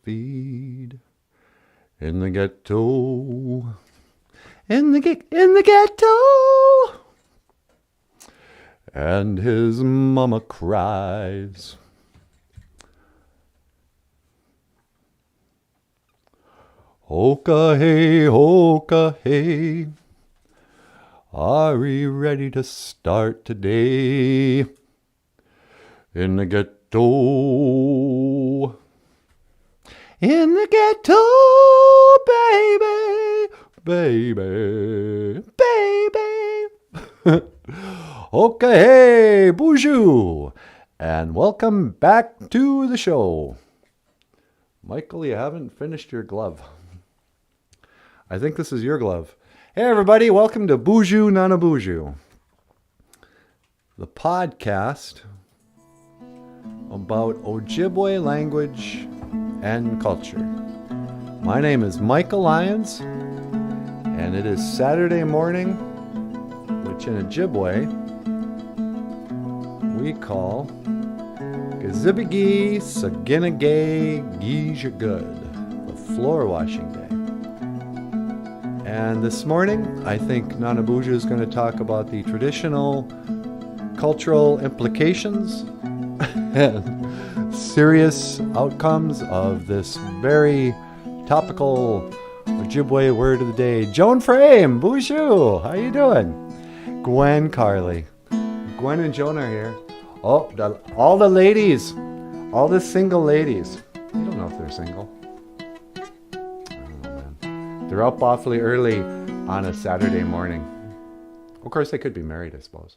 feed in the ghetto. In the ghetto. And his mama cries. Hoka hey, are we ready to start today? In the ghetto. In the ghetto, baby, baby. Okay, BOOZHOO, and welcome back to the show. Michael, you haven't finished your glove. I think this is your glove. Hey everybody, welcome to BOOZHOO NANABOOZHOO, the podcast about Ojibwe language and culture. My name is Michael Lyons, and it is Saturday morning, which in Ojibwe we call Gazibigi Saginagay Gijagud, the floor washing day. And this morning, I think NANABOOZHOO is going to talk about the traditional cultural implications and serious outcomes of this very topical Ojibwe word of the day. Joan Frame, BOOZHOO, how you doing? Gwen Carley. Gwen and Joan are here. Oh, all the ladies, all the single ladies. You don't know if they're single. Oh, man. They're up awfully early on a Saturday morning. Of course, they could be married, I suppose.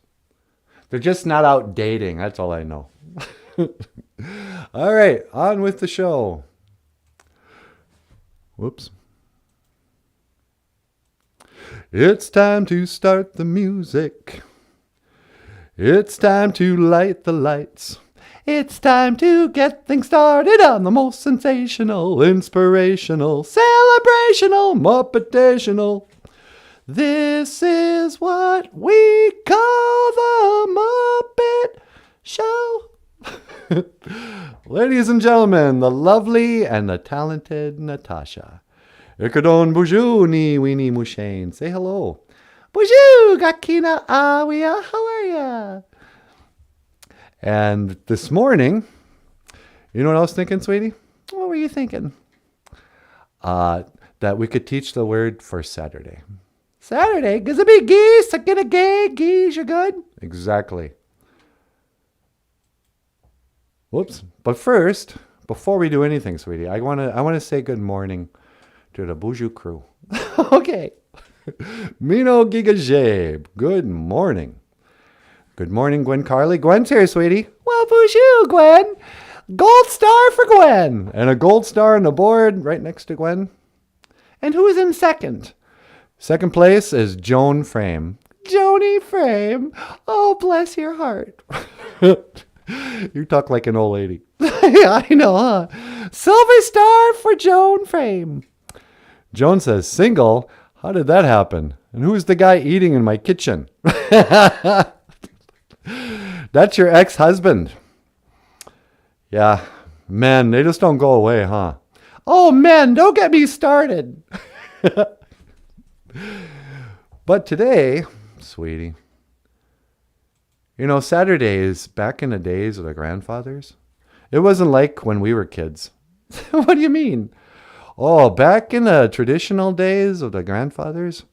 They're just not out dating. That's all I know. All right, on with the show. Whoops. It's time to start the music. It's time to light the lights. It's time to get things started on the most sensational, inspirational, celebrational, muppetational. This is what we call the Muppet Show. Ladies and gentlemen, the lovely and the talented Natasha. Ikadon BOOZHOO ni weenie mushane. Say hello. BOOZHOO gakina awia. How are ya? And this morning, you know what I was thinking, sweetie? What were you thinking? That we could teach the word for Saturday. Saturday? Gazabee geese, sakina gay geese, you're good? Exactly. Whoops. But first, before we do anything, sweetie, I want to say good morning to the BOOZHOO crew. Okay. Mino Gigajabe. Good morning. Good morning, Gwen Carley. Gwen's here, sweetie. Well, BOOZHOO, Gwen. Gold star for Gwen. And a gold star on the board right next to Gwen. And who's in second? Second place is Joan Frame. Joni Frame. Oh, bless your heart. You talk like an old lady. Yeah, I know, huh? Silver star for Joan Frame. Joan says, single? How did that happen? And who's the guy eating in my kitchen? That's your ex-husband. Yeah, men, they just don't go away, huh? Oh, men, don't get me started. But today, sweetie, you know, Saturdays, back in the days of the grandfathers, it wasn't like when we were kids. What do you mean? Oh, back in the traditional days of the grandfathers,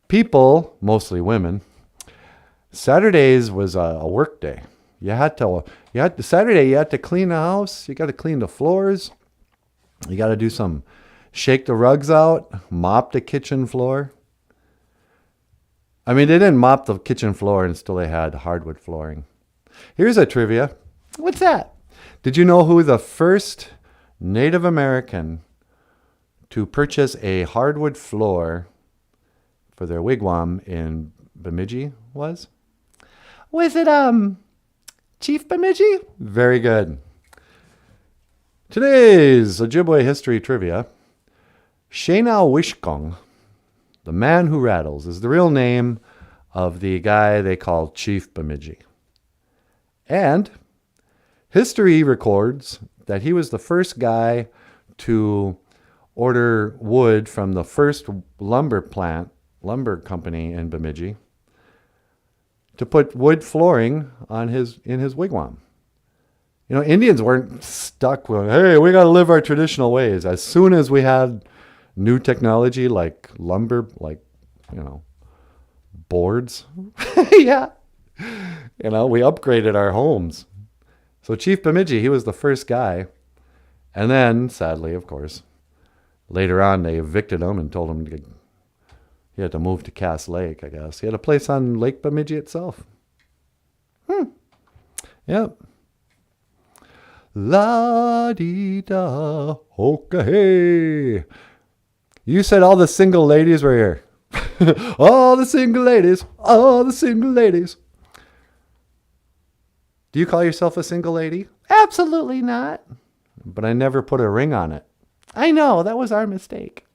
people, mostly women, Saturdays was a work day. Saturday, you had to clean the house. You got to clean the floors. You got to shake the rugs out, mop the kitchen floor. I mean, they didn't mop the kitchen floor until they had hardwood flooring. Here's a trivia. What's that? Did you know who the first Native American to purchase a hardwood floor for their wigwam in Bemidji was? Was it Chief Bemidji? Very good. Today's Ojibwe history trivia. Shena Wishkong, the man who rattles, is the real name of the guy they call Chief Bemidji. And history records that he was the first guy to order wood from the first lumber company in Bemidji, to put wood flooring in his wigwam. You know, Indians weren't stuck with, hey, we got to live our traditional ways. As soon as we had new technology like lumber, like, you know, boards, yeah, you know, we upgraded our homes. So Chief Bemidji, he was the first guy. And then, sadly, of course, later on they evicted him and told him he had to move to Cass Lake, I guess. He had a place on Lake Bemidji itself. Yep. La-dee-da, hoka-hey. You said all the single ladies were here. All the single ladies. All the single ladies. Do you call yourself a single lady? Absolutely not. But I never put a ring on it. I know, that was our mistake.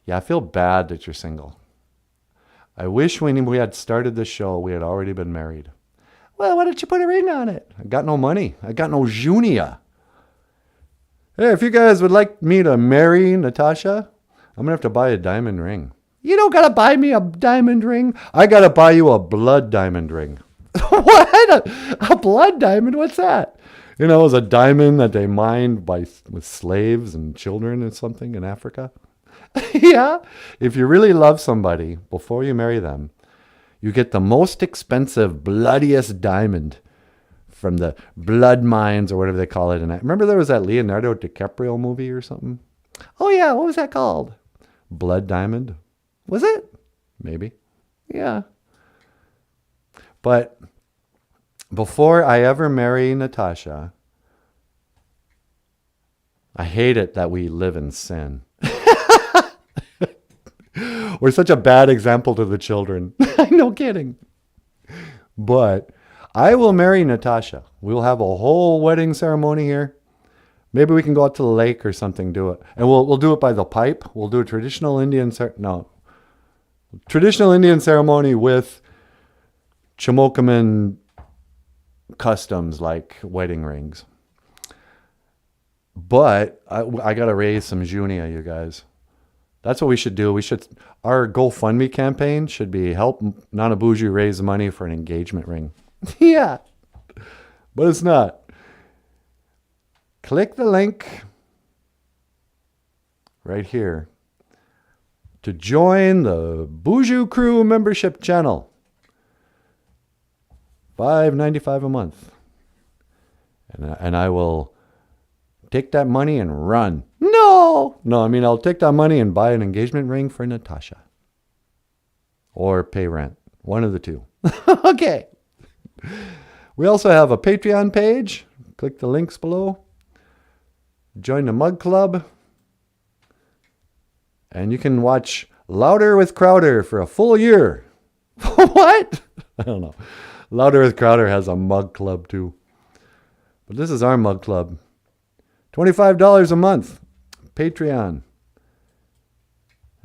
Yeah, I feel bad that you're single. I wish when we had started the show, we had already been married. Well, why don't you put a ring on it? I got no money. I got no junia. Hey, if you guys would like me to marry Natasha, I'm going to have to buy a diamond ring. You don't got to buy me a diamond ring. I got to buy you a blood diamond ring. What? A blood diamond? What's that? You know, it was a diamond that they mined with slaves and children or something in Africa. Yeah. If you really love somebody, before you marry them, you get the most expensive, bloodiest diamond from the blood mines or whatever they call it. And I remember there was that Leonardo DiCaprio movie or something. Oh, yeah. What was that called? Blood Diamond. Was it? Maybe. Yeah. But before I ever marry Natasha, I hate it that we live in sin. We're such a bad example to the children. No kidding. But I will marry Natasha. We'll have a whole wedding ceremony here. Maybe we can go out to the lake or something, do it. And we'll do it by the pipe. We'll do a traditional Indian ceremony with Chimokaman customs like wedding rings. But I got to raise some junia, you guys. That's what we should do. Our GoFundMe campaign should be help NanaBOOZHOO raise money for an engagement ring. Yeah. But it's not. Click the link right here to join the BOOZHOO Crew membership channel. $5.95 a month. And I will take that money and run. No, I mean, I'll take that money and buy an engagement ring for Natasha. Or pay rent. One of the two. Okay. We also have a Patreon page. Click the links below. Join the Mug Club. And you can watch Louder with Crowder for a full year. What? I don't know. Louder with Crowder has a Mug Club too. But this is our Mug Club. $25 a month. Patreon. And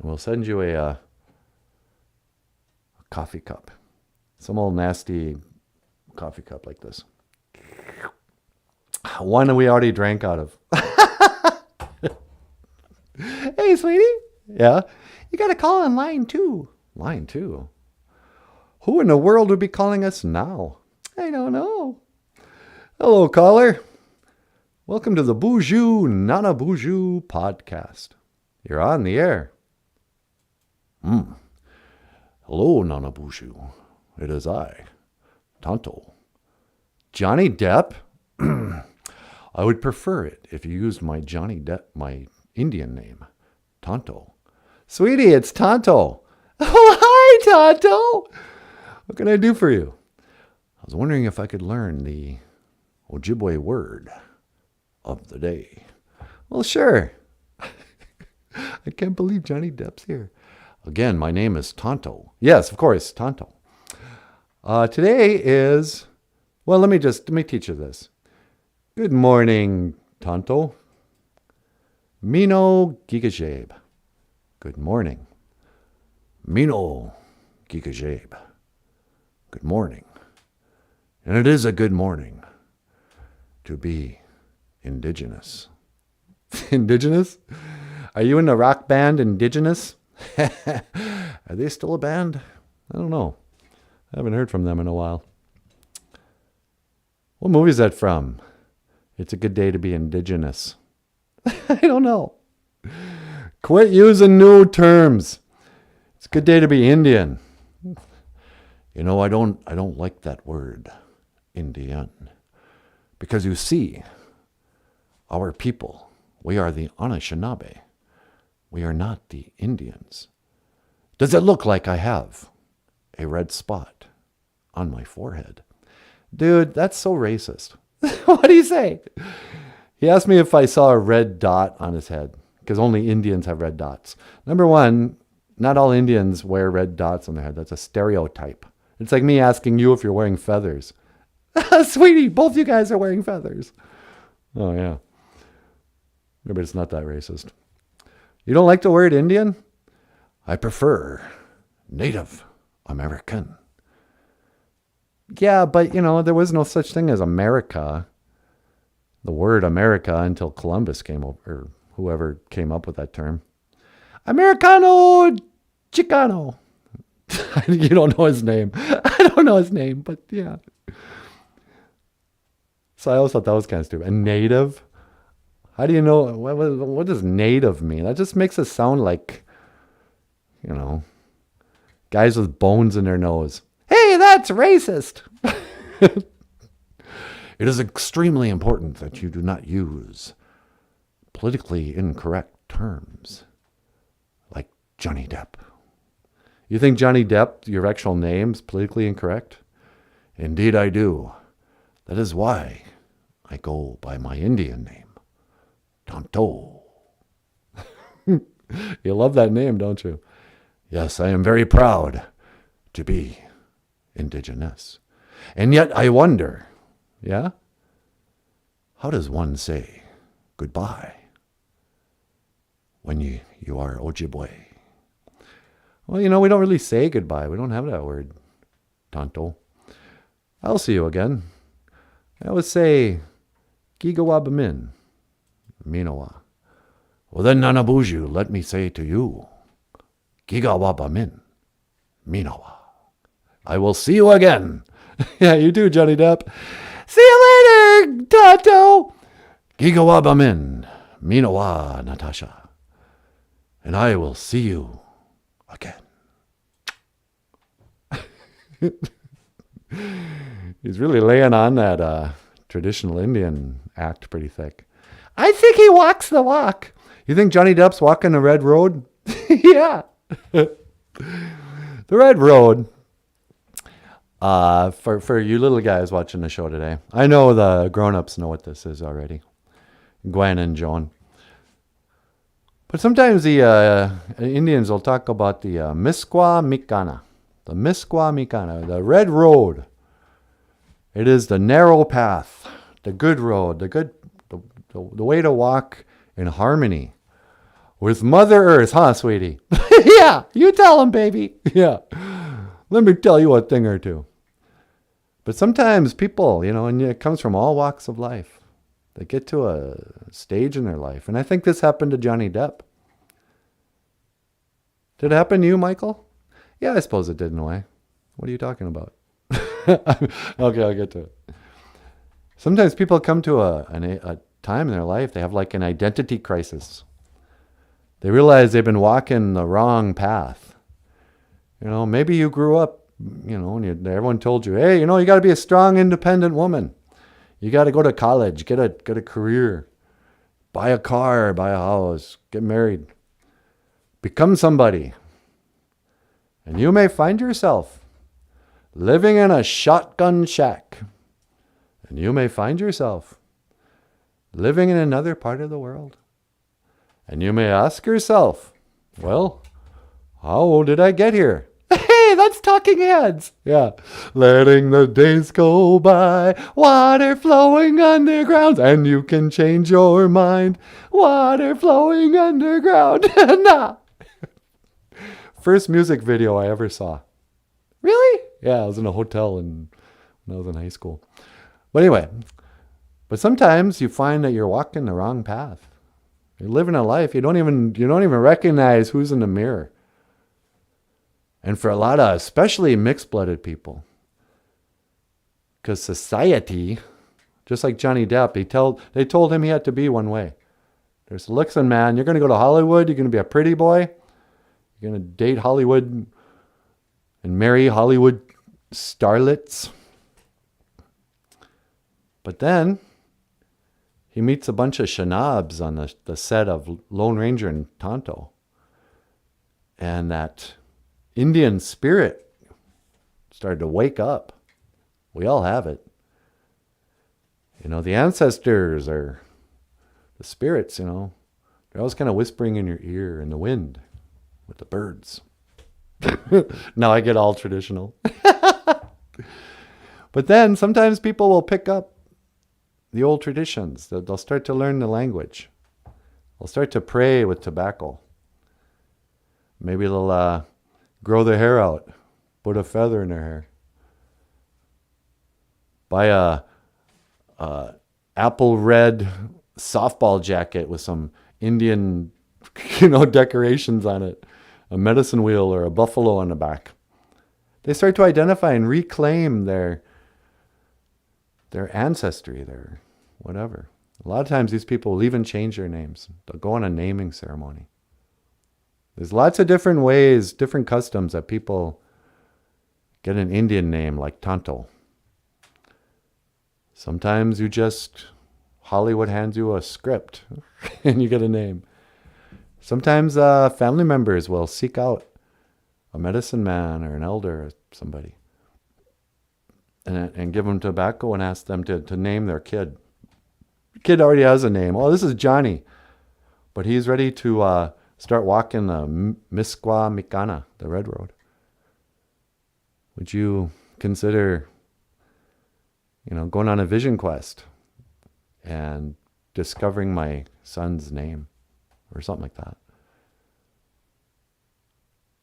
we'll send you a coffee cup. Some old nasty coffee cup like this. One we already drank out of. Hey, sweetie. Yeah? You got a call on line 2. Line 2? Who in the world would be calling us now? I don't know. Hello, caller. Welcome to the BOOZHOO NANABOOZHOO podcast. You're on the air. Hello, NanaBOOZHOO. It is I, Tonto. Johnny Depp? I would prefer it if you used my Johnny Depp, my Indian name, Tonto. Sweetie, it's Tonto. Oh, hi, Tonto. What can I do for you? I was wondering if I could learn the Ojibwe word of the day. Well, sure. I can't believe Johnny Depp's here. Again, my name is Tonto. Yes, of course, Tonto. Today is, well, let me teach you this. Good morning, Tonto. Mino Gigajabe. Good morning. Mino Gigajabe. Good morning. And it is a good morning. to be indigenous. Indigenous? Are you in the rock band Indigenous? Are they still a band? I don't know. I haven't heard from them in a while. What movie is that from? It's a good day to be indigenous. I don't know. Quit using new terms. It's a good day to be Indian. You know, I don't like that word, Indian. Because you see, our people, we are the Anishinaabe. We are not the Indians. Does it look like I have a red spot on my forehead? Dude, that's so racist. What do you say? He asked me if I saw a red dot on his head, because only Indians have red dots. Number one, not all Indians wear red dots on their head. That's a stereotype. It's like me asking you if you're wearing feathers. Sweetie, both you guys are wearing feathers. Oh, yeah. Maybe it's not that racist. You don't like the word Indian? I prefer Native American. Yeah, but, you know, there was no such thing as America, the word America, until Columbus came over, or whoever came up with that term. Americano Chicano. You don't know his name. I don't know his name, but yeah. So I always thought that was kind of stupid. And native? How do you know? What does native mean? That just makes it sound like, you know, guys with bones in their nose. Hey, that's racist. It is extremely important that you do not use politically incorrect terms like Johnny Depp. You think Johnny Depp, your actual name's politically incorrect? Indeed I do. That is why I go by my Indian name, Tonto. You love that name, don't you? Yes, I am very proud to be indigenous. And yet I wonder, yeah? How does one say goodbye when you are Ojibwe? Well, you know, we don't really say goodbye. We don't have that word, Tonto. I'll see you again. I always say, Gigawabamin, Minowa. Well then, Nanaboozhoo, let me say to you, Gigawabamin, Minowa. I will see you again. Yeah, you do, Johnny Depp. See you later, Tonto. Gigawabamin, Minowa, Natasha. And I will see you again. He's really laying on that traditional Indian act pretty thick. I think he walks the walk. You think Johnny Depp's walking the red road? Yeah. The red road. For you little guys watching the show today, I know the grown-ups know what this is already. Gwen and Joan. But sometimes the Indians will talk about the Misqua Mikana. The Misqua Mikana, the red road. It is the narrow path, the good road, the way to walk in harmony with Mother Earth, huh, sweetie? Yeah, you tell him, baby. Yeah. Let me tell you a thing or two. But sometimes people, you know, and it comes from all walks of life. They get to a stage in their life. And I think this happened to Johnny Depp. Did it happen to you, Michael? Yeah, I suppose it did in a way. What are you talking about? Okay, I'll get to it. Sometimes people come to a time in their life, they have like an identity crisis. They realize they've been walking the wrong path. You know, maybe you grew up, you know, and everyone told you, hey, you know, you got to be a strong, independent woman. You got to go to college, get a career, buy a car, buy a house, get married, become somebody. And you may find yourself living in a shotgun shack. And you may find yourself living in another part of the world. And you may ask yourself, well, how did I get here? Hey, that's Talking Heads. Yeah. Letting the days go by, water flowing underground, and you can change your mind. Water flowing underground. Nah. First music video I ever saw. Really? Yeah, I was in a hotel when I was in high school. But anyway, But sometimes you find that you're walking the wrong path. You're living a life you don't even recognize who's in the mirror. And for a lot of, especially mixed-blooded people, because society, just like Johnny Depp, they told him he had to be one way. There's listen, man, you're going to go to Hollywood, you're going to be a pretty boy, you're going to date Hollywood and marry Hollywood starlets. But then he meets a bunch of shenabs on the set of Lone Ranger and Tonto. And that Indian spirit started to wake up. We all have it. The ancestors are the spirits, they're always kind of whispering in your ear in the wind with the birds. Now I get all traditional. But then sometimes people will pick up the old traditions. They'll start to learn the language. They'll start to pray with tobacco. Maybe they'll grow their hair out, put a feather in their hair, buy a apple red softball jacket with some Indian, decorations on it, a medicine wheel or a buffalo on the back. They start to identify and reclaim their ancestry, their whatever. A lot of times these people will even change their names. They'll go on a naming ceremony. There's lots of different ways, different customs that people get an Indian name like Tonto. Sometimes Hollywood hands you a script and you get a name. Sometimes family members will seek out a medicine man or an elder or somebody and give them tobacco and ask them to name their kid. The kid already has a name. Oh, this is Johnny. But he's ready to start walking the Misquamicanna, the Red Road. Would you consider, going on a vision quest and discovering my son's name or something like that?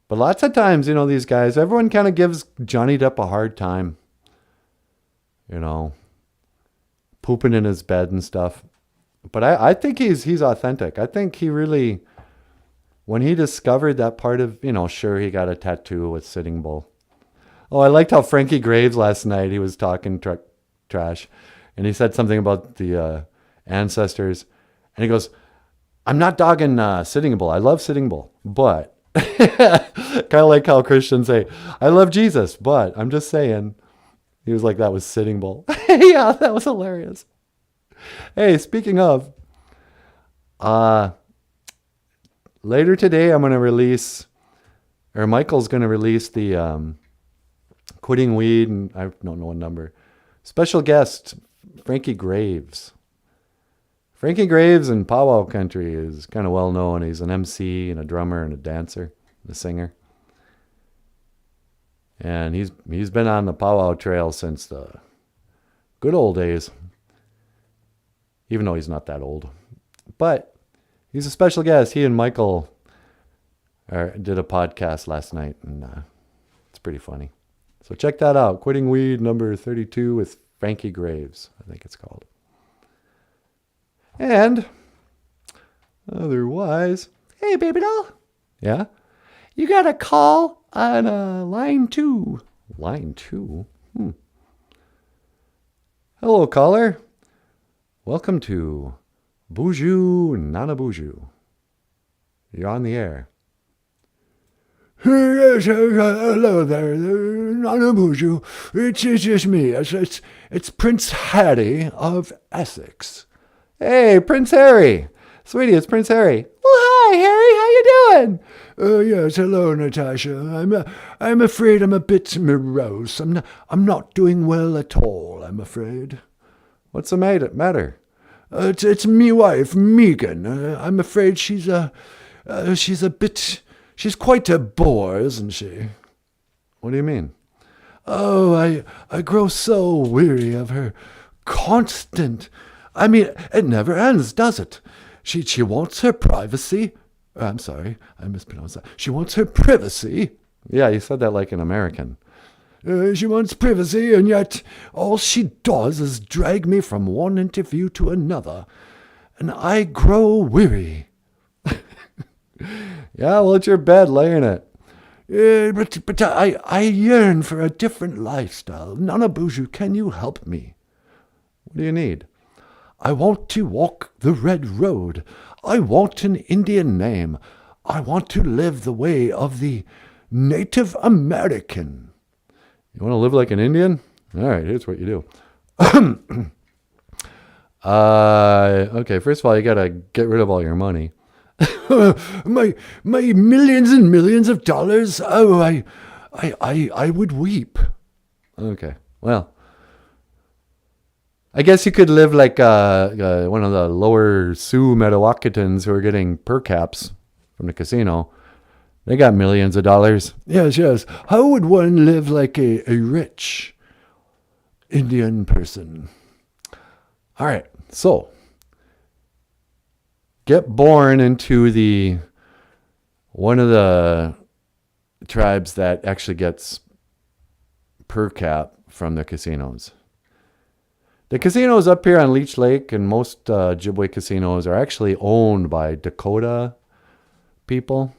But lots of times, these guys, everyone kind of gives Johnny Depp a hard time. Pooping in his bed and stuff. But I think he's authentic. I think he really, when he discovered that part of, sure, he got a tattoo with Sitting Bull. Oh, I liked how Frankie Graves last night, he was talking trash. And he said something about the ancestors. And he goes, I'm not dogging Sitting Bull. I love Sitting Bull. But, kind of like how Christians say, I love Jesus. But I'm just saying, he was like, that was Sitting Bull. Yeah, that was hilarious. Hey, speaking of, later today I'm going to release, or Michael's going to release the Quitting Weed, and I don't know what number. Special guest, Frankie Graves. Frankie Graves in powwow country is kind of well known. He's an MC and a drummer and a dancer, and a singer. And he's been on the powwow trail since the good old days, even though he's not that old. But he's a special guest. He and Michael did a podcast last night, and it's pretty funny. So check that out. Quitting Weed number 32 with Frankie Graves, I think it's called. And otherwise, hey, baby doll. Yeah? You got a call on line 2. Line 2? Hello, caller. Welcome to BOOZHOO NANABOOZHOO. You're on the air. Yes, hello there, NANABOOZHOO. It's just me. It's Prince Harry of Essex. Hey, Prince Harry. Sweetie, it's Prince Harry. Well, hi, Harry. How you doing? Yes, hello, Natasha. I'm afraid I'm a bit morose. I'm not doing well at all, I'm afraid. What's the matter? It's me wife, Megan. I'm afraid she's quite a bore, isn't she? What do you mean? Oh, I grow so weary of her constant. I mean, it never ends, does it? She wants her privacy. I'm sorry, I mispronounced that. She wants her privacy. Yeah, you said that like an American. She wants privacy, and yet all she does is drag me from one interview to another, and I grow weary. Yeah, well, it's your bed, lay in it. But I yearn for a different lifestyle. Nanaboozhoo, can you help me? What do you need? I want to walk the red road. I want an Indian name. I want to live the way of the Native American. You want to live like an Indian? All right, here's what you do. Okay, first of all, you got to get rid of all your money. my millions and millions of dollars. Oh, I would weep. Okay, well, I guess you could live like one of the lower Sioux Metawakatans who are getting per caps from the casino. They got millions of dollars. Yes. How would one live like a rich Indian person? All right, so get born into one of the tribes that actually gets per cap from the casinos. The casinos up here on Leech Lake and most Ojibwe casinos are actually owned by Dakota people,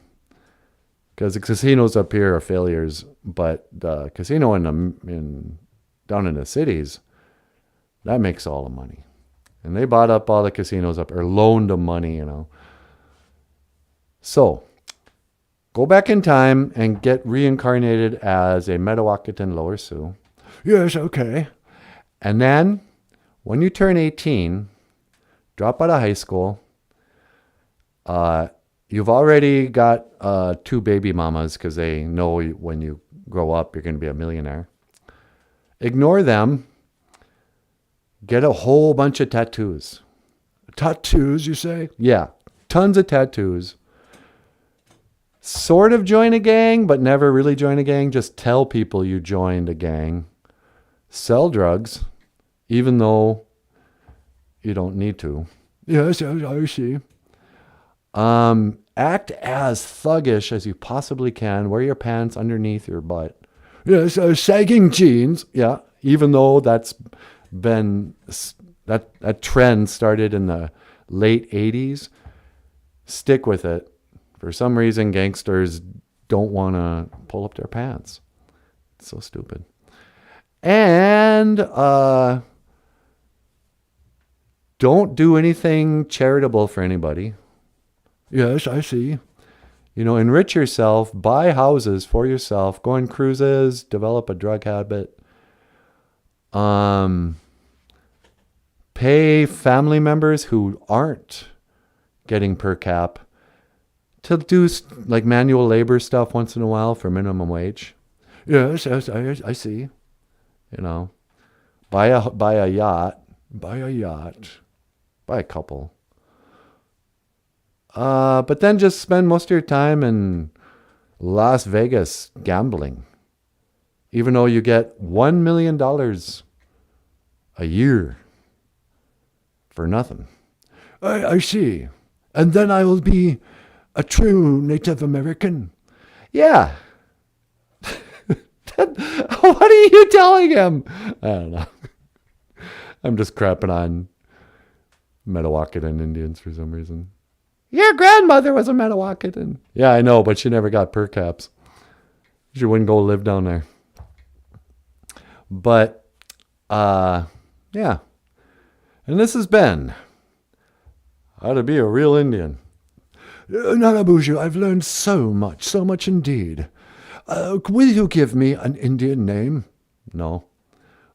because the casinos up here are failures, but the casino down in the cities, that makes all the money. And they bought up all the casinos up, or loaned them money, So, go back in time and get reincarnated as a Metawakatan Lower Sioux. Yes, okay. And then, when you turn 18, drop out of high school, you've already got 2 baby mamas, because they know when you grow up, you're going to be a millionaire. Ignore them. Get a whole bunch of tattoos. Tattoos, you say? Yeah, tons of tattoos. Sort of join a gang, but never really join a gang. Just tell people you joined a gang. Sell drugs, even though you don't need to. Yes, I see. Act as thuggish as you possibly can. Wear your pants underneath your butt. Yes, sagging jeans. Yeah, even though that trend started in the late 80s. Stick with it. For some reason, gangsters don't want to pull up their pants. It's so stupid. And don't do anything charitable for anybody. Yes, I see. Enrich yourself, buy houses for yourself, go on cruises, develop a drug habit. Pay family members who aren't getting per cap to do like manual labor stuff once in a while for minimum wage. Yes, I see. Buy a yacht. Buy a yacht. Buy a couple. But then just spend most of your time in Las Vegas gambling. Even though you get $1 million a year for nothing. I see. And then I will be a true Native American. Yeah. What are you telling him? I don't know. I'm just crapping on Metawakatan Indians for some reason. Your grandmother was a Metawakatan. Yeah, I know, but she never got per caps. She wouldn't go live down there. But, yeah. And this has been How to Be a Real Indian. Nanaboozhoo, I've learned so much indeed. Will you give me an Indian name? No.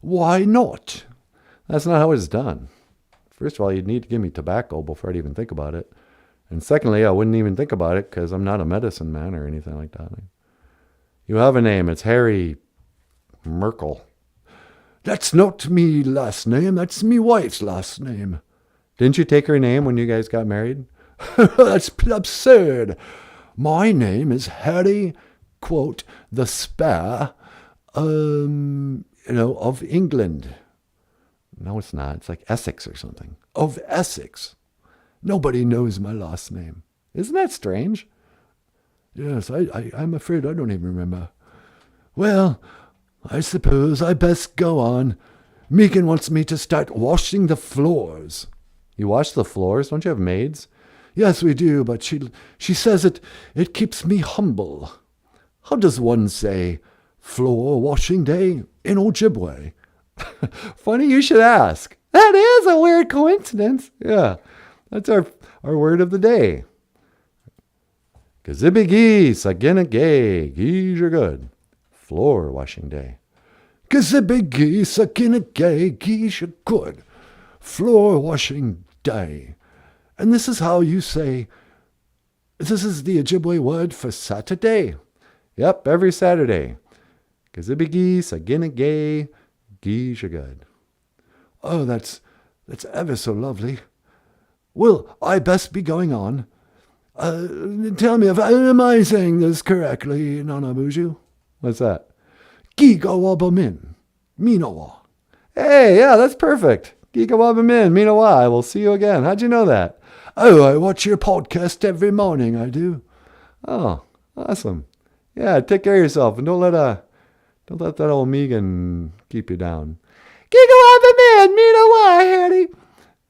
Why not? That's not how it's done. First of all, you'd need to give me tobacco before I'd even think about it. And secondly, I wouldn't even think about it because I'm not a medicine man or anything like that. You have a name. It's Harry Merkel. That's not me last name. That's me wife's last name. Didn't you take her name when you guys got married? That's absurd. My name is Harry, quote, the Spare, of England. No, it's not. It's like Essex or something. Of Essex. Nobody knows my last name. Isn't that strange? Yes, I'm afraid I don't even remember. Well, I suppose I best go on. Megan wants me to start washing the floors. You wash the floors? Don't you have maids? Yes, we do, but she says it keeps me humble. How does one say floor washing day in Ojibwe? Funny you should ask. That is a weird coincidence. Yeah, that's our word of the day. Gazibigi, saginagay, geese are good. Floor washing day. Gazibigi, saginagay, geese are good. Floor washing day. And this is how you say, this is the Ojibwe word for Saturday. Yep, every Saturday. Gazibigi, saginagay, geese are good. Oh, that's ever so lovely. Well, I best be going on. Tell me, am I saying this correctly, Nanaboozhoo? What's that? Gigawabamin, Minowa. Hey, yeah, that's perfect. Gigawabamin, Minawa. I will see you again. How'd you know that? Oh, I watch your podcast every morning, I do. Oh, awesome. Yeah, take care of yourself and don't let that old Megan keep you down. Gigawabamin, Minawa, Harry.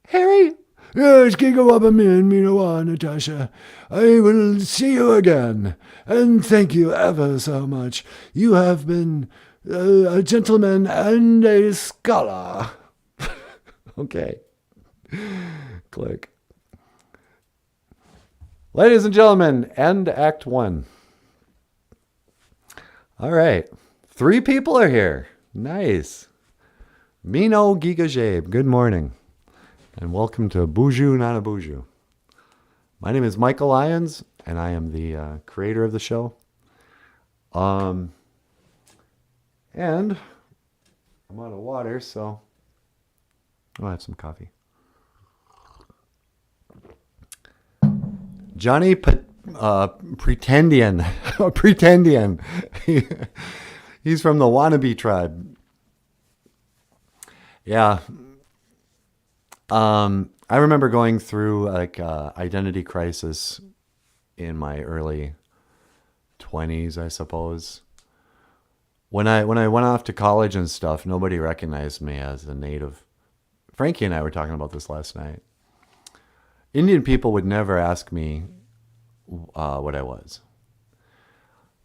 Harry? Yes, Gigawabamin, Minowa, Natasha. I will see you again. And thank you ever so much. You have been a gentleman and a scholar. Okay. Click. Ladies and gentlemen, end Act 1. All right. 3 people are here. Nice. Mino Gigajabe, good morning. And welcome to BOOZHOO NANABOOZHOO. My name is Michael Lyons, and I am the creator of the show. And I'm out of water, so I'll have some coffee. Johnny Pretendian. Pretendian. He's from the Wannabe tribe. Yeah. I remember going through like identity crisis in my early 20s, I suppose. When I went off to college and stuff, nobody recognized me as a native. Frankie and I were talking about this last night. Indian people would never ask me what I was.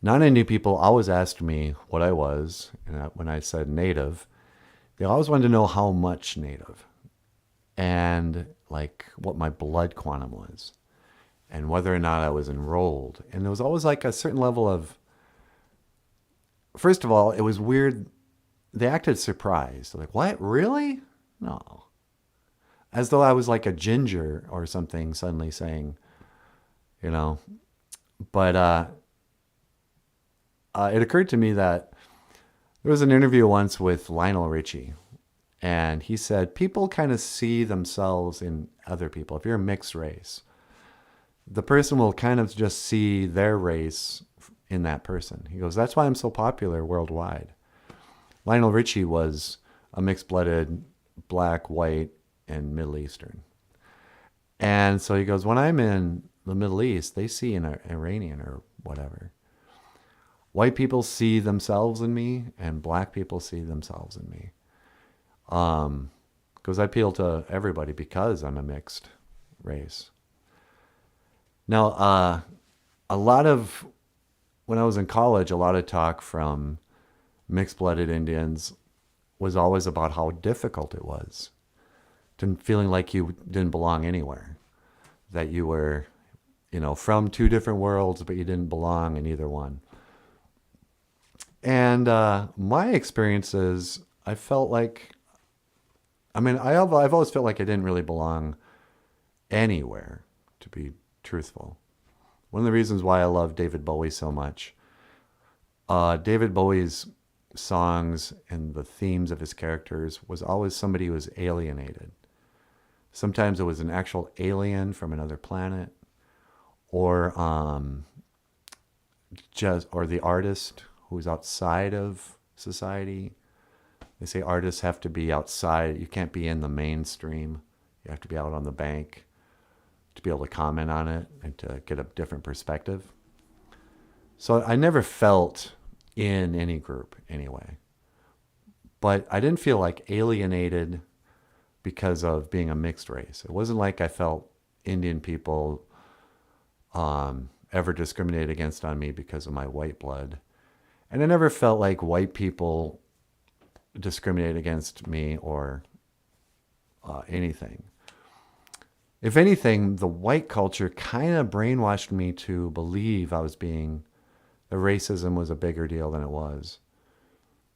Non-Indian people always asked me what I was, and when I said native, they always wanted to know how much native. And like what my blood quantum was and whether or not I was enrolled. And there was always like a certain level of, first of all, it was weird. They acted surprised. Like, what? Really? No. As though I was like a ginger or something suddenly saying, you know, but it occurred to me that there was an interview once with Lionel Richie. And he said, people kind of see themselves in other people. If you're a mixed race, the person will kind of just see their race in that person. He goes, that's why I'm so popular worldwide. Lionel Richie was a mixed-blooded black, white, and Middle Eastern. And so he goes, when I'm in the Middle East, they see an Iranian or whatever. White people see themselves in me, and black people see themselves in me. Because I appeal to everybody because I'm a mixed race. Now, when I was in college, a lot of talk from mixed-blooded Indians was always about how difficult it was, to feeling like you didn't belong anywhere, that you were, from 2 different worlds, but you didn't belong in either one. And my experiences, I felt like, I've always felt like I didn't really belong anywhere, to be truthful. One of the reasons why I love David Bowie so much, David Bowie's songs and the themes of his characters was always somebody who was alienated. Sometimes it was an actual alien from another planet, or the artist who was outside of society. They say artists have to be outside. You can't be in the mainstream. You have to be out on the bank to be able to comment on it and to get a different perspective. So I never felt in any group anyway. But I didn't feel like alienated because of being a mixed race. It wasn't like I felt Indian people ever discriminated against on me because of my white blood. And I never felt like white people discriminated against me or anything. If anything, the white culture kind of brainwashed me to believe that racism was a bigger deal than it was.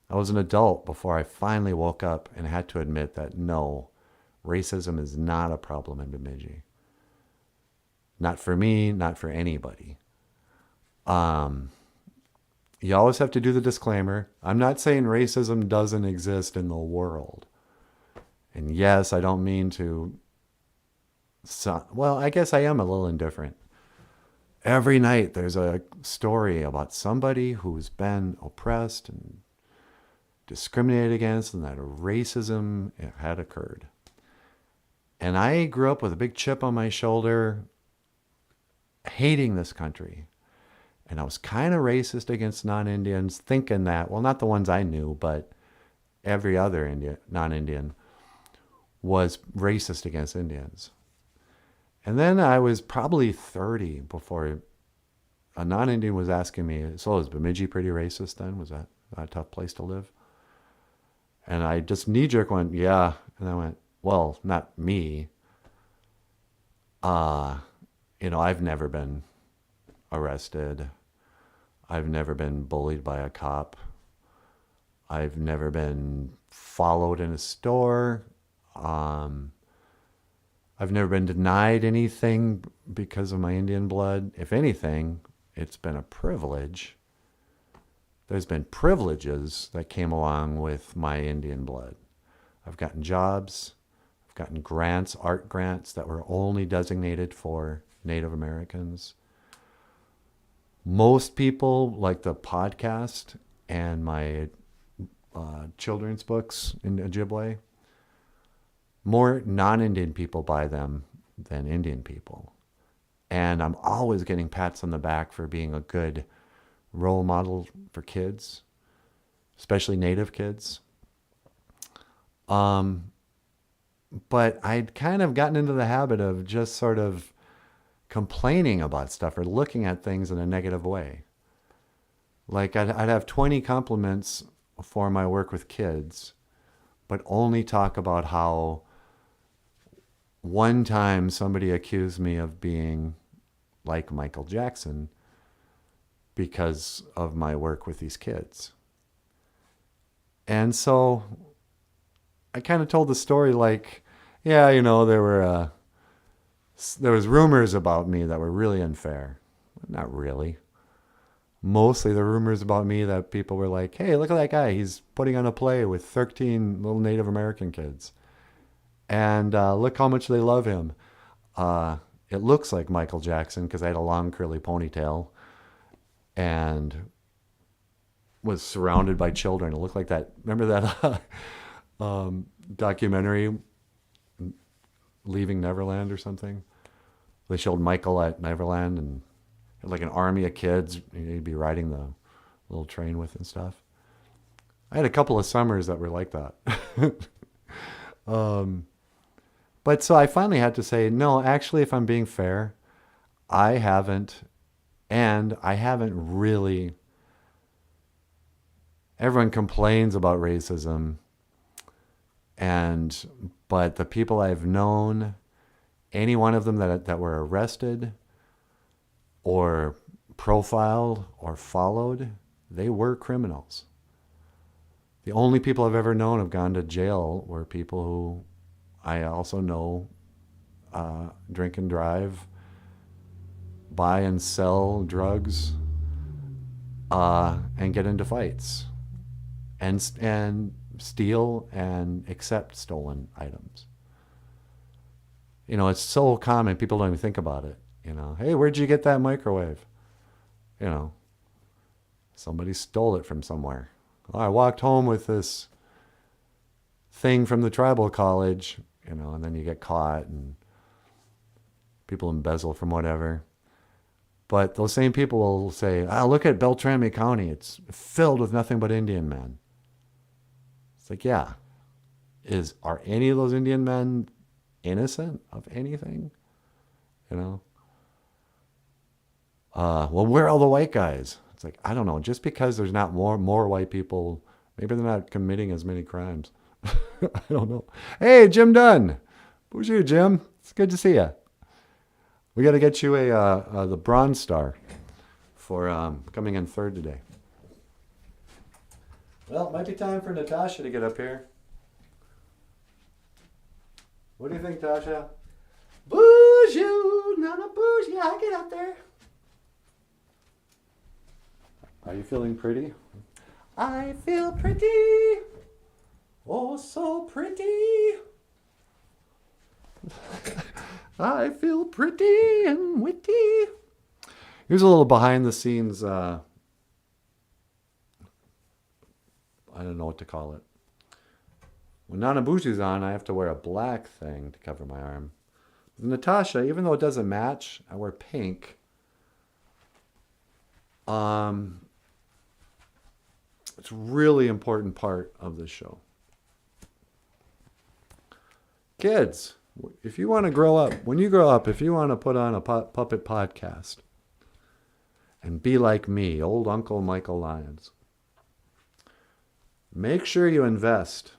I was an adult before I finally woke up and had to admit that no, racism is not a problem in Bemidji. Not for me, not for anybody. You always have to do the disclaimer. I'm not saying racism doesn't exist in the world. And yes, I don't mean to... well, I guess I am a little indifferent. Every night there's a story about somebody who's been oppressed and discriminated against and that racism had occurred. And I grew up with a big chip on my shoulder, hating this country. And I was kind of racist against non-Indians, thinking that, well, not the ones I knew, but every other non-Indian was racist against Indians. And then I was probably 30 before a non-Indian was asking me, so is Bemidji pretty racist then? Was that a tough place to live? And I just knee-jerk went, yeah. And I went, well, not me. I've never been arrested. I've never been bullied by a cop. I've never been followed in a store. I've never been denied anything because of my Indian blood. If anything, it's been a privilege. There's been privileges that came along with my Indian blood. I've gotten jobs. I've gotten grants, art grants that were only designated for Native Americans. Most people, like the podcast and my children's books in Ojibwe, more non-Indian people buy them than Indian people. And I'm always getting pats on the back for being a good role model for kids, especially Native kids. But I'd kind of gotten into the habit of just sort of complaining about stuff or looking at things in a negative way. Like I'd have 20 compliments for my work with kids, but only talk about how one time somebody accused me of being like Michael Jackson because of my work with these kids. And so I kind of told the story like, yeah, there was rumors about me that were really unfair. Not really. Mostly the rumors about me that people were like, hey, look at that guy. He's putting on a play with 13 little Native American kids. And look how much they love him. It looks like Michael Jackson because I had a long curly ponytail and was surrounded by children. It looked like that. Remember that documentary, Leaving Neverland or something? They showed Michael at Neverland and had like an army of kids he'd be riding the little train with and stuff. I had a couple of summers that were like that. But so I finally had to say, no, actually, if I'm being fair, I haven't really... Everyone complains about racism, but the people I've known, any one of them that were arrested or profiled or followed, they were criminals. The only people I've ever known have gone to jail were people who I also know drink and drive, buy and sell drugs, and get into fights, and steal and accept stolen items. It's so common, people don't even think about it. Hey, where'd you get that microwave? Somebody stole it from somewhere. Oh, I walked home with this thing from the tribal college, and then you get caught and people embezzle from whatever. But those same people will say, look at Beltrami County. It's filled with nothing but Indian men. It's like, yeah, are any of those Indian men innocent of anything? You know? Well, where are all the white guys? It's like, I don't know. Just because there's not more white people, maybe they're not committing as many crimes. I don't know. Hey, Jim Dunn. BOOZHOO, Jim. It's good to see you. We got to get you the Bronze Star for coming in third today. Well, it might be time for Natasha to get up here. What do you think, Tasha? BOOZHOO NANABOOZHOO. Yeah, I get up there. Are you feeling pretty? I feel pretty. Oh, so pretty. I feel pretty and witty. Here's a little behind the scenes, I don't know what to call it. When NANABOOZHOO's on, I have to wear a black thing to cover my arm. With Natasha, even though it doesn't match, I wear pink. It's a really important part of this show. Kids, if you want to grow up, when you grow up, if you want to put on a puppet podcast and be like me, old Uncle Michael Lyons, make sure you invest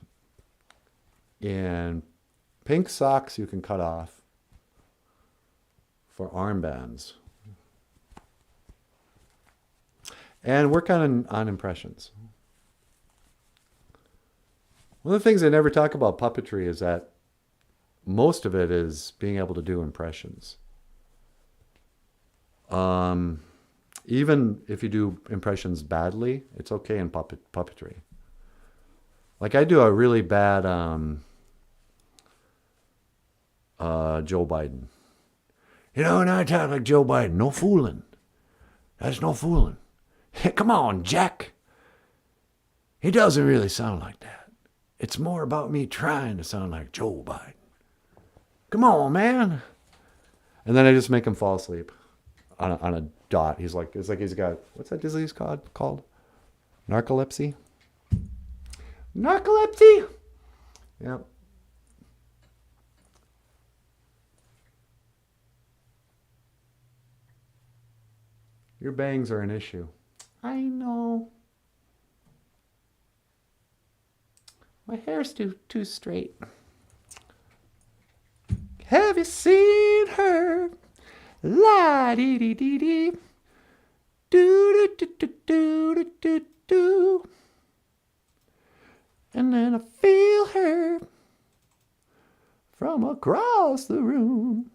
in pink socks you can cut off for armbands. And work on impressions. One of the things I never talk about puppetry is that most of it is being able to do impressions. Even if you do impressions badly, it's okay in puppetry. Like I do a really bad Joe Biden. You know, and I talk like Joe Biden. No fooling. That's no fooling. Hey, come on, Jack. He doesn't really sound like that. It's more about me trying to sound like Joe Biden. Come on, man. And then I just make him fall asleep on a dot. It's like he's got, what's that disease called? Narcolepsy? Narcolepsy. Yep. Your bangs are an issue. I know. My hair's too straight. Have you seen her? La dee dee dee dee. Do do do do do do do do. And then I feel her from across the room.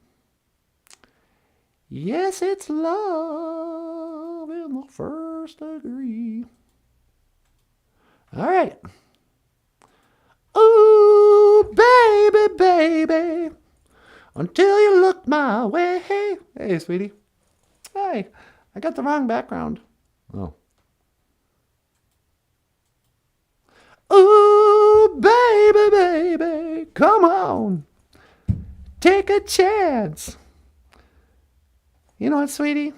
Yes, it's love in the first degree. All right. Ooh, baby, baby, until you look my way. Hey, sweetie. Hey, I got the wrong background. Oh. Ooh, baby, baby, come on. Take a chance. You know what, sweetie?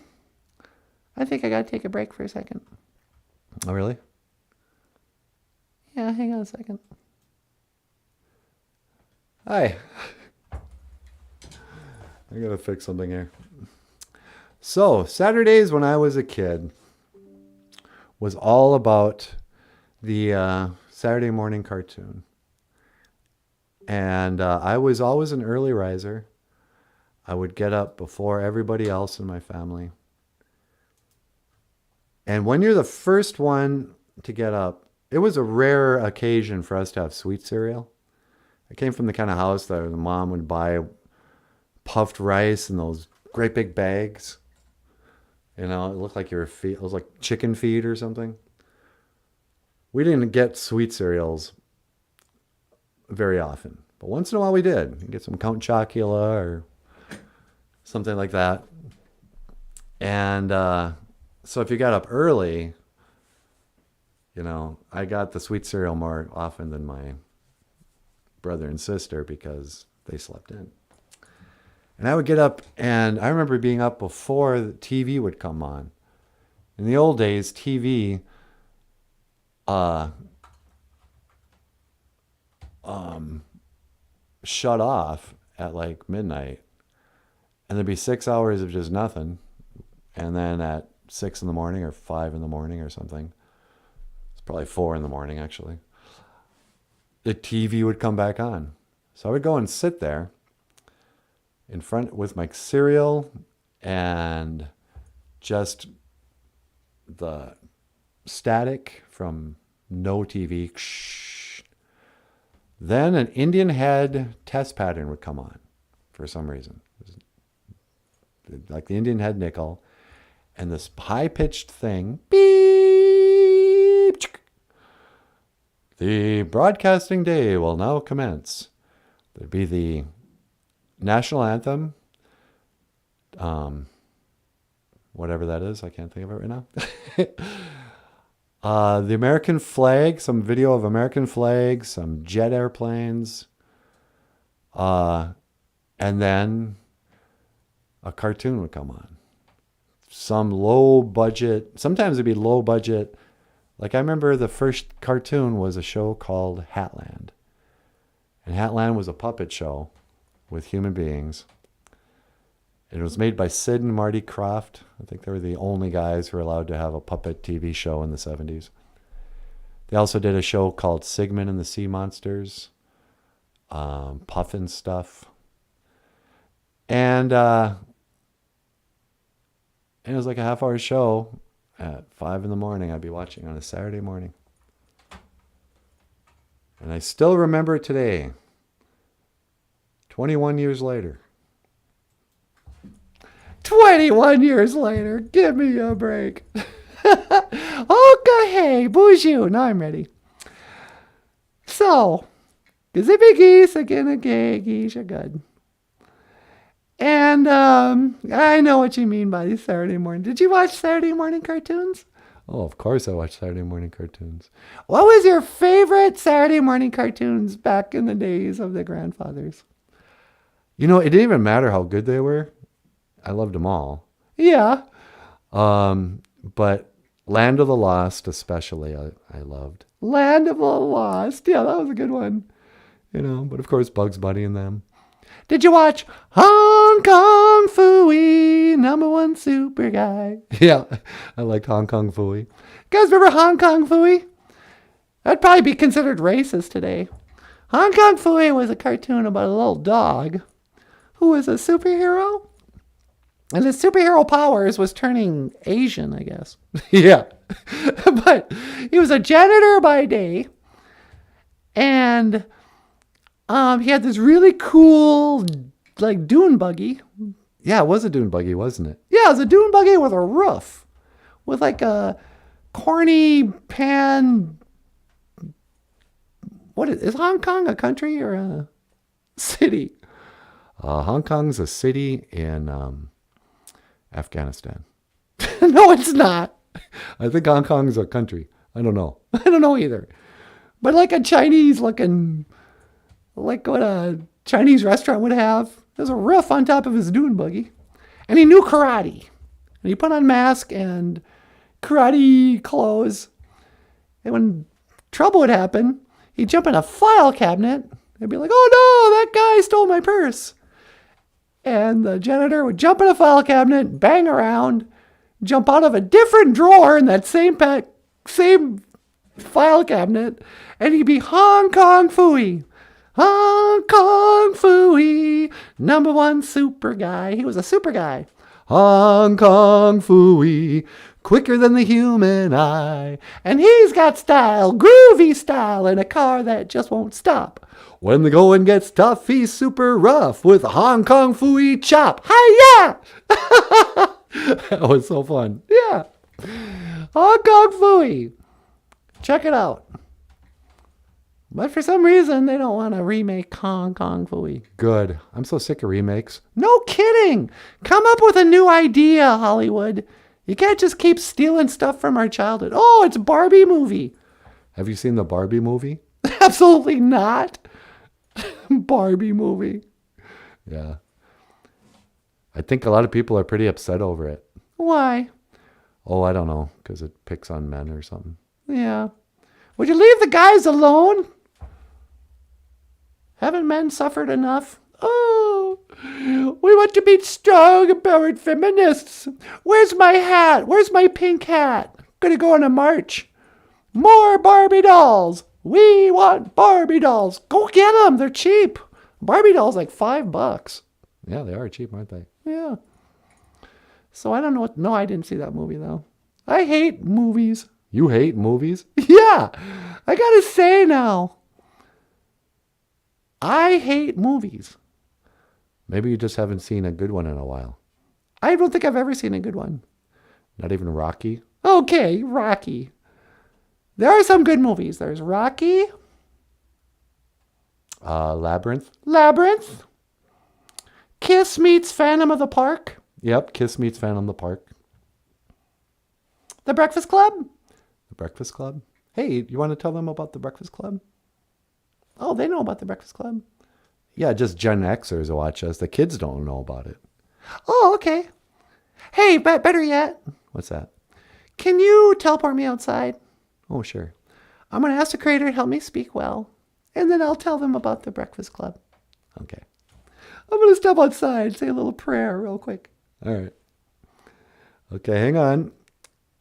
I think I gotta take a break for a second. Oh, really? Yeah, hang on a second. Hi. I gotta fix something here. So, Saturdays when I was a kid was all about the Saturday morning cartoon. And I was always an early riser. I would get up before everybody else in my family. And when you're the first one to get up, it was a rare occasion for us to have sweet cereal. I came from the kind of house that the mom would buy puffed rice in those great big bags. You know, it looked like it was like chicken feed or something. We didn't get sweet cereals very often, but once in a while we did. You get some Count Chocula or something like that. And so if you got up early, you know, I got the sweet cereal more often than my brother and sister because they slept in. And I would get up, and I remember being up before the TV would come on. In the old days, TV, shut off at like midnight, and there'd be 6 hours of just nothing, and then at 6 in the morning or 5 in the morning or something, it's probably 4 in the morning actually, the TV would come back on. So I would go and sit there in front with my cereal and just the static from no TV. Then an Indian head test pattern would come on for some reason. Like the Indian head nickel. And this high-pitched thing, beep. The broadcasting day will now commence. There'd be the national anthem, whatever that is. I can't think of it right now. The American flag, some video of American flags, some jet airplanes, and then a cartoon would come on. Some low budget, sometimes it'd be low budget. Like I remember the first cartoon was a show called Hatland. And Hatland was a puppet show with human beings. It was made by Sid and Marty Krofft. I think they were the only guys who were allowed to have a puppet TV show in the 70s. They also did a show called Sigmund and the Sea Monsters, Puffin stuff. And it was like a half-hour show at 5 in the morning. I'd be watching on a Saturday morning. And I still remember it today, 21 years later. 21 years later, give me a break. Okay, BOOZHOO. Now I'm ready. So, gazippy geese again a gay geese are good. And I know what you mean by these Saturday morning. Did you watch Saturday morning cartoons? Oh, of course I watched Saturday morning cartoons. What was your favorite Saturday morning cartoons back in the days of the grandfathers? You know, it didn't even matter how good they were. I loved them all. Yeah. But Land of the Lost especially I loved. Land of the Lost. Yeah, that was a good one. You know, but of course Bugs Bunny and them. Did you watch Hong Kong Phooey, #1 super guy? Yeah, I liked Hong Kong Phooey. You guys remember Hong Kong Phooey? That'd probably be considered racist today. Hong Kong Phooey was a cartoon about a little dog who was a superhero. And his superhero powers was turning Asian, I guess. Yeah. But he was a janitor by day. And he had this really cool, like, dune buggy. Yeah, it was a dune buggy, wasn't it? Yeah, it was a dune buggy with a roof. With, like, a corny pan... What is Hong Kong a country or a city? Hong Kong's a city in Afghanistan. No, it's not. I think Hong Kong's a country. I don't know. I don't know either. But like a Chinese-looking... Like what a Chinese restaurant would have. There's a roof on top of his dune buggy. And he knew karate. And he put on mask and karate clothes. And when trouble would happen, he'd jump in a file cabinet and be like, oh no, that guy stole my purse. And the janitor would jump in a file cabinet, bang around, jump out of a different drawer in that same file cabinet, and he'd be Hong Kong Phooey. Hong Kong Phooey, #1 super guy. He was a super guy. Hong Kong Phooey, quicker than the human eye. And he's got style, groovy style, and a car that just won't stop. When the going gets tough, he's super rough with a Hong Kong Phooey chop. Hi-ya! That was so fun. Yeah. Hong Kong Phooey. Check it out. But for some reason, they don't want to remake Hong Kong Phooey. Good. I'm so sick of remakes. No kidding. Come up with a new idea, Hollywood. You can't just keep stealing stuff from our childhood. Oh, it's a Barbie movie. Have you seen the Barbie movie? Absolutely not. Barbie movie. Yeah. I think a lot of people are pretty upset over it. Why? Oh, I don't know. Because it picks on men or something. Yeah. Would you leave the guys alone? Haven't men suffered enough? Oh, we want to be strong, empowered feminists. Where's my hat? Where's my pink hat? Gonna go on a march. More Barbie dolls. We want Barbie dolls. Go get them. They're cheap. Barbie dolls like $5. Yeah, they are cheap, aren't they? Yeah. So I don't know what. No, I didn't see that movie though. I hate movies. You hate movies? Yeah, I gotta say now. I hate movies. Maybe you just haven't seen a good one in a while. I don't think I've ever seen a good one. Not even Rocky? Okay, Rocky. There are some good movies. There's Rocky, Labyrinth? Labyrinth, Kiss meets Phantom of the Park, Yep, Kiss meets Phantom of the Park. The Breakfast Club. The Breakfast Club? Hey, you want to tell them about The Breakfast Club? Oh, they know about The Breakfast Club. Yeah, just Gen Xers watch us. The kids don't know about it. Oh, okay. Hey, better yet, What's that? can you teleport me outside? Oh, sure. I'm going to ask the creator to help me speak well, and then I'll tell them about The Breakfast Club. Okay. I'm going to step outside and say a little prayer real quick. All right. Okay, hang on.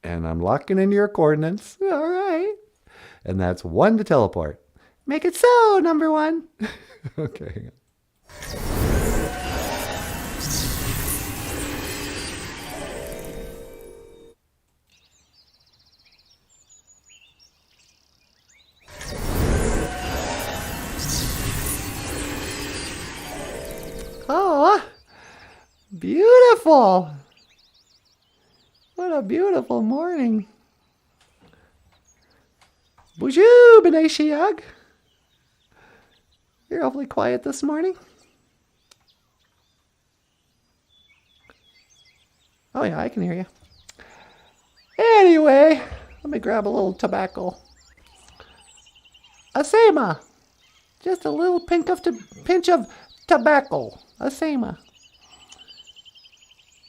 And I'm locking in your coordinates. All right. And that's 1 to teleport. Make it so, number 1. Okay, hang on. Oh, beautiful. What a beautiful morning. Bonjour, B'nai Shiag. You're awfully quiet this morning. Oh yeah, I can hear you. Anyway, let me grab a little tobacco. Asema. Just a little pinch of tobacco. Asema.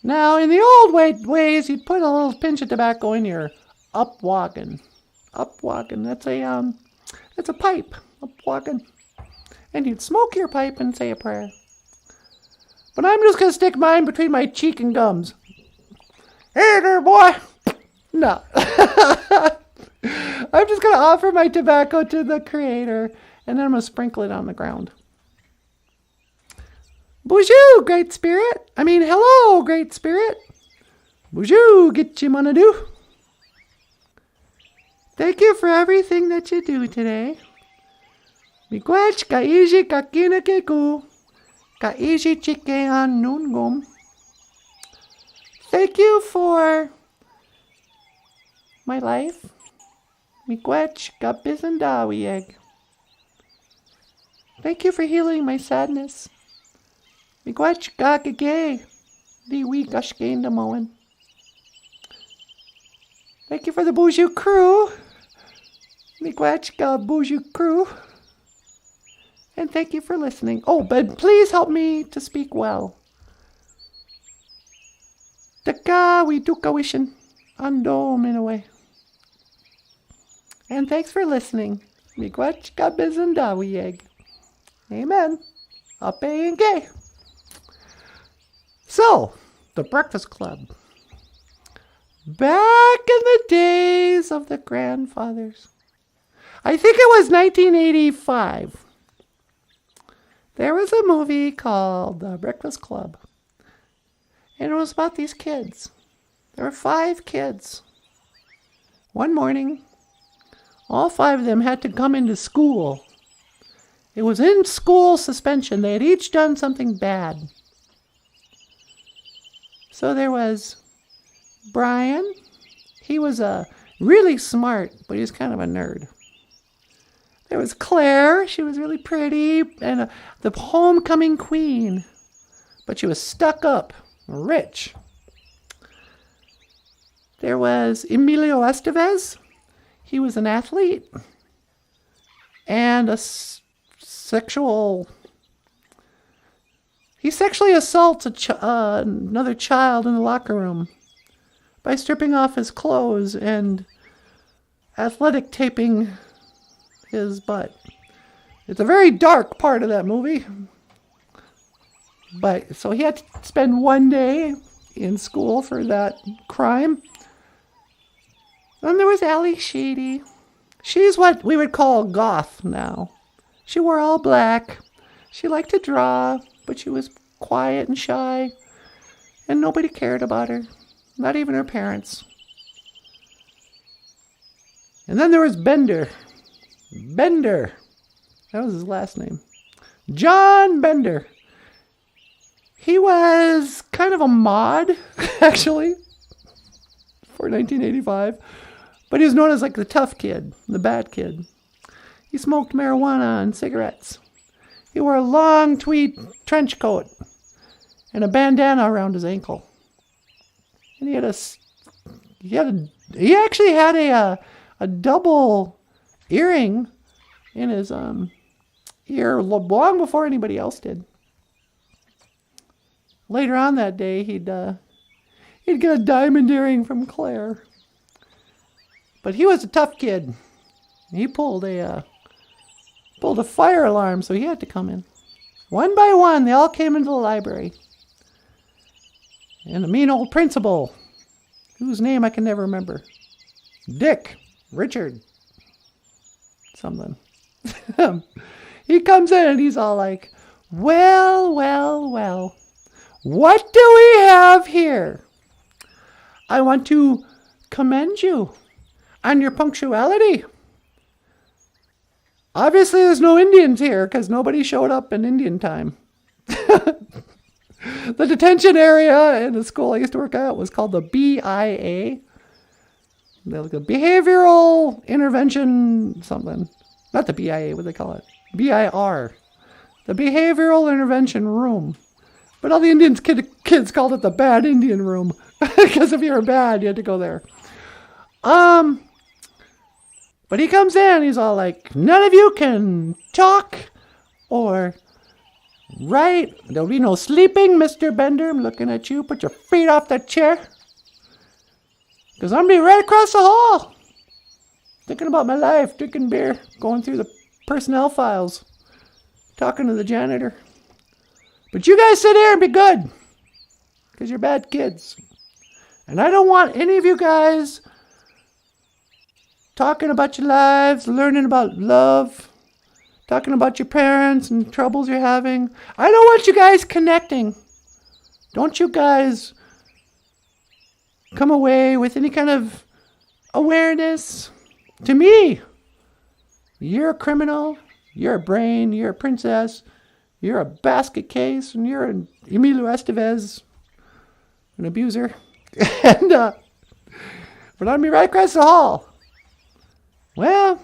Now, in the old ways, you'd put a little pinch of tobacco in your upwagon. Upwagon. That's a pipe. Upwagon. And you'd smoke your pipe and say a prayer. But I'm just gonna stick mine between my cheek and gums. Hey there, boy. No. I'm just gonna offer my tobacco to the creator, and then I'm gonna sprinkle it on the ground. Bonjour, great spirit. Hello, great spirit. Bonjour, Gitchimanadu. Thank you for everything that you do today. Miigwech kaiji kakina keku. Kaiji chike an nungum. Thank you for my life. Miigwech kabisandawieg. Thank you for healing my sadness. Miigwech gagage. Di week ashkendamoen. Thank you for the BOOZHOO crew. Miigwech ga BOOZHOO crew. And thank you for listening. Oh, but please help me to speak well. Taka we duka wishin. Ando minaway. And thanks for listening. Miigwech ga bisandawieg. Amen. Ape and gay. So, The Breakfast Club. Back in the days of the grandfathers. I think it was 1985. There was a movie called The Breakfast Club. And it was about these kids. There were 5 kids. One morning, all 5 of them had to come into school. It was in school suspension. They had each done something bad. So there was Brian. He was really smart, but he was kind of a nerd. There was Claire. She was really pretty and the homecoming queen. But she was stuck up, rich. There was Emilio Estevez. He was an athlete and a sexual... He sexually assaults another child in the locker room by stripping off his clothes and athletic taping his butt. It's a very dark part of that movie. But so he had to spend one day in school for that crime. Then there was Ally Sheedy. She's what we would call goth now. She wore all black. She liked to draw, but she was quiet and shy. And nobody cared about her. Not even her parents. And then there was Bender. Bender. That was his last name. John Bender. He was kind of a mod, actually, for 1985. But he was known as like the tough kid, the bad kid. He smoked marijuana and cigarettes. He wore a long tweed trench coat and a bandana around his ankle. And he actually had a double earring in his ear long before anybody else did. Later on that day, he'd get a diamond earring from Claire. But he was a tough kid. He pulled a fire alarm, so he had to come in. One by one, they all came into the library. And the mean old principal, whose name I can never remember. Dick, Richard, something. He comes in and he's all like, well, well, well. What do we have here? I want to commend you on your punctuality. Obviously, there's no Indians here because nobody showed up in Indian time. The detention area in the school I used to work at was called the BIA. The Behavioral Intervention something. Not the BIA, what do they call it? BIR. The Behavioral Intervention Room. But all the Indians kids called it the Bad Indian Room. Because if you were bad, you had to go there. But he comes in, he's all like, none of you can talk or write. There'll be no sleeping, Mr. Bender. I'm looking at you. Put your feet off that chair. Because I'm going to be right across the hall. Thinking about my life, drinking beer, going through the personnel files, talking to the janitor. But you guys sit here and be good. Because you're bad kids. And I don't want any of you guys talking about your lives, learning about love, talking about your parents and troubles you're having. I don't want you guys connecting. Don't you guys come away with any kind of awareness. To me, you're a criminal, you're a brain, you're a princess, you're a basket case, and you're an Emilio Estevez, an abuser. And, but I'm be right across the hall. Well,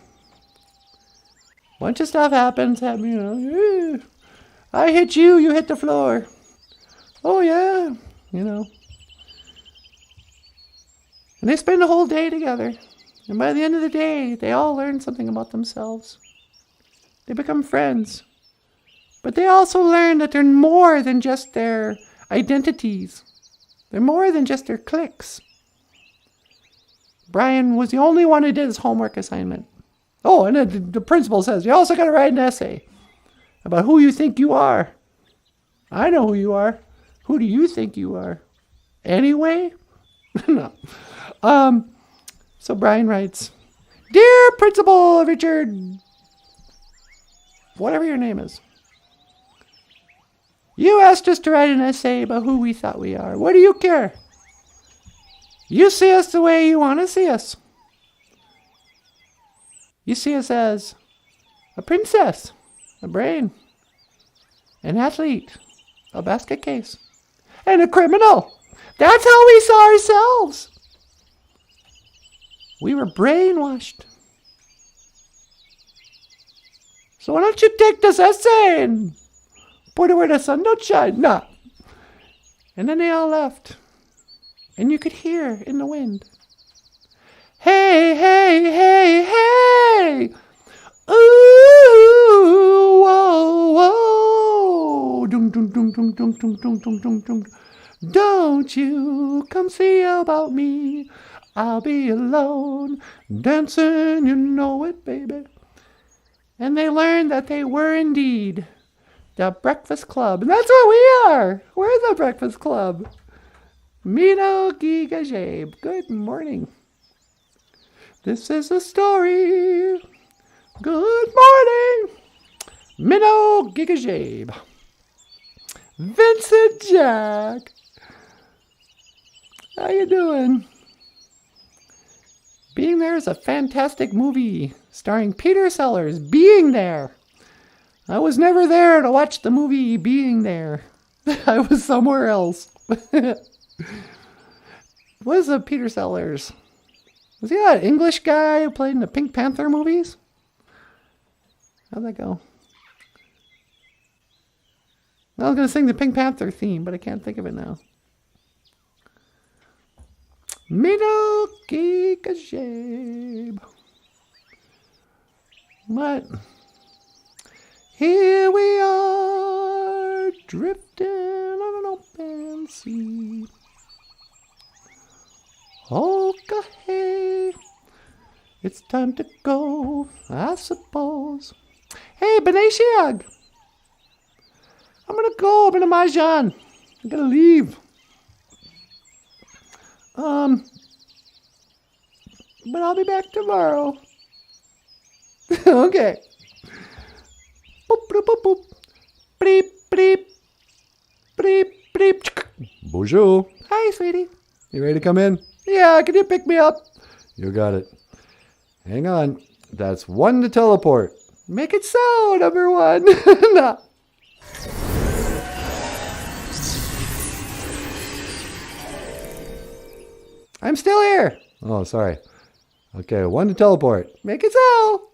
bunch of stuff happens. You know, I hit you, you hit the floor. Oh yeah, you know. And they spend the whole day together. And by the end of the day, they all learn something about themselves. They become friends. But they also learn that they're more than just their identities. They're more than just their cliques. Brian was the only one who did his homework assignment. Oh, and then the principal says, you also got to write an essay about who you think you are. I know who you are. Who do you think you are? Anyway? No. So Brian writes, Dear Principal Richard, whatever your name is, you asked us to write an essay about who we thought we are. What do you care? You see us the way you want to see us. You see us as a princess, a brain, an athlete, a basket case, and a criminal. That's how we saw ourselves. We were brainwashed. So why don't you take this essay and put it where the sun don't shine? Nah. And then they all left. And you could hear in the wind. Hey, hey, hey, hey. Ooh, whoa, whoa. Dum, dum, dum, dum, dum, dum, dum, dum, dum, dum. Don't you come see about me. I'll be alone, dancing, you know it, baby. And they learned that they were indeed the Breakfast Club. And that's what we are. We're the Breakfast Club. Mino Giga Jabe. Good morning. This is a story. Good morning. Mino Giga Jabe. Vincent Jack. How you doing? Being There is a fantastic movie starring Peter Sellers. Being There. I was never there to watch the movie Being There. I was somewhere else. What is Peter Sellers? Was he that English guy who played in the Pink Panther movies? How'd that go? I was going to sing the Pink Panther theme, but I can't think of it now. Middle Geek Shape. What? Here we are, drifting on an open sea. Okay, it's time to go, I suppose. Hey, Benashiag. I'm gonna go, I'm gonna Mahjong. I'm gonna leave. But I'll be back tomorrow. Okay. Boop, boop, boop, boop. Bleep, bleep. Bleep, bleep. Bonjour. Hi, sweetie. You ready to come in? Yeah, can you pick me up? You got it. Hang on. That's 1 to teleport. Make it so, number 1. No. I'm still here. Oh, sorry. Okay, 1 to teleport. Make it so.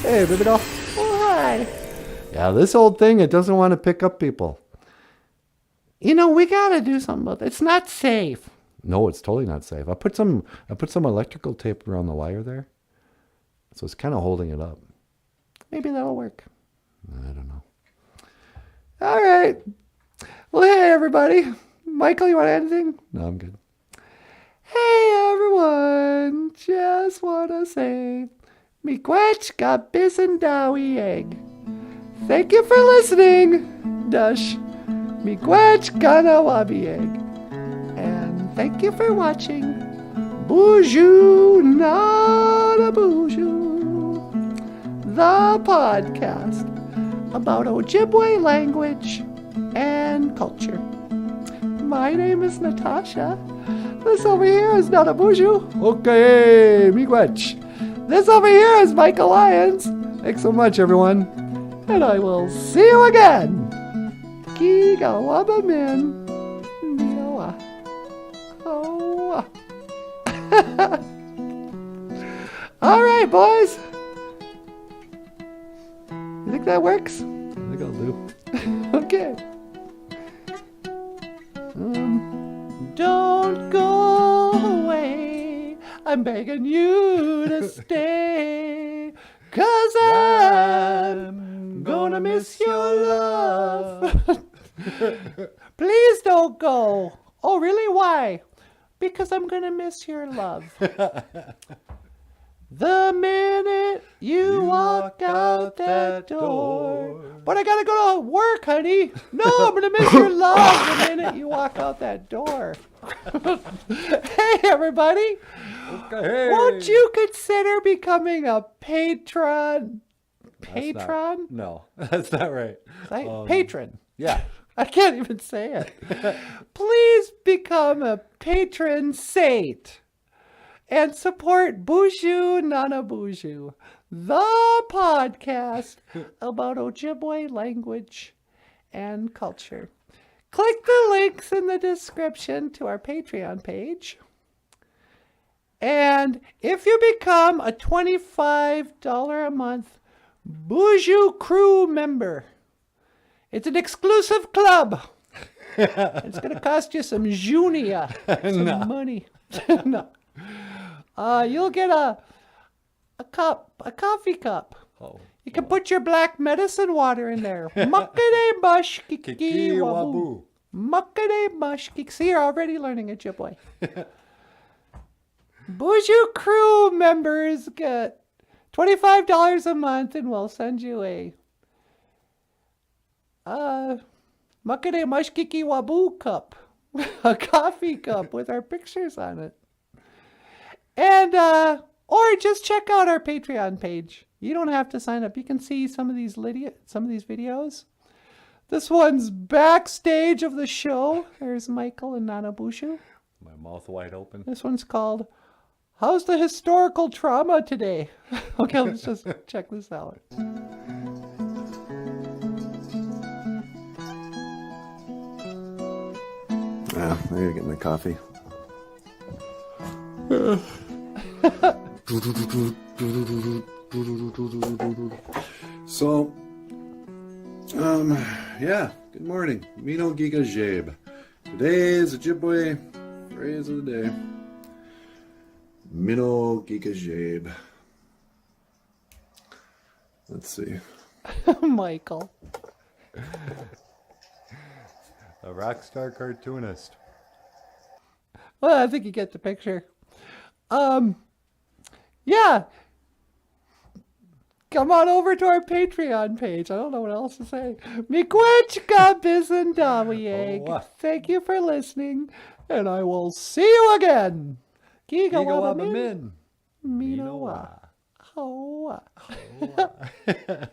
Hey, baby doll. Oh, hi. Yeah, this old thing, it doesn't want to pick up people. You know, we gotta do something about it. It's not safe. No, it's totally not safe. I put some electrical tape around the wire there. So it's kind of holding it up. Maybe that'll work. I don't know. All right. Well, hey, everybody. Michael, you want anything? No, I'm good. Hey, everyone. Just want to say, Miigwech bisan dawi egg. Thank you for listening. Dush. Miigwech ganawabi egg. And thank you for watching BOOZHOO NANABOOZHOO, the podcast about Ojibwe language and culture. My name is Natasha. This over here is NANABOOZHOO. Okay, miigwech. This over here is Michael Lyons. Thanks so much, everyone. And I will see you again. Gigawabamin. Miawa. Oh. All right, boys. You think that works? I think I'll do. Okay. Don't go away. I'm begging you to stay. 'Cause I'm gonna miss your love. Please don't go. Oh, really? Why? Because I'm gonna miss your love. The minute you walk out that door. But I gotta go to work, honey. No, I'm gonna miss your love the minute you walk out that door. Hey, everybody. Okay. Won't you consider becoming a patron? Patron? No, that's not right. Patron. Yeah. I can't even say it. Please become a patron saint and support BOOZHOO NANABOOZHOO, the podcast about Ojibwe language and culture. Click the links in the description to our Patreon page. And if you become a $25 a month BOOZHOO Crew member, it's an exclusive club. It's going to cost you some junia, some money. No. You'll get a coffee cup. Oh. You can put your black medicine water in there. Muckety mush kiki Kiki waboo. waboo. Muckety mush kiki. See, you're already learning it, boy. BOOZHOO Crew members get $25 a month, and we'll send you a Muckety mush kiki waboo cup, a coffee cup with our pictures on it. And or just check out our Patreon page. You don't have to sign up. You can see some of these videos. This one's backstage of the show. There's Michael and NANABOOZHOO. My mouth wide open. This one's called "How's the Historical Trauma Today?" Okay, let's just check this out. Yeah, I gotta get my coffee. So, yeah, good morning. Mino Giga Jabe. Today is the Ojibwe phrase of the day. Mino Giga Jabe. Let's see. Michael. A rock star cartoonist. Well, I think you get the picture. Yeah. Come on over to our Patreon page. I don't know what else to say. Miigwech bisan dawiyeg. Oh, Thank you for listening, and I will see you again. Giga Giga waba waba min. min. Mino wa. Hoa. Hoa.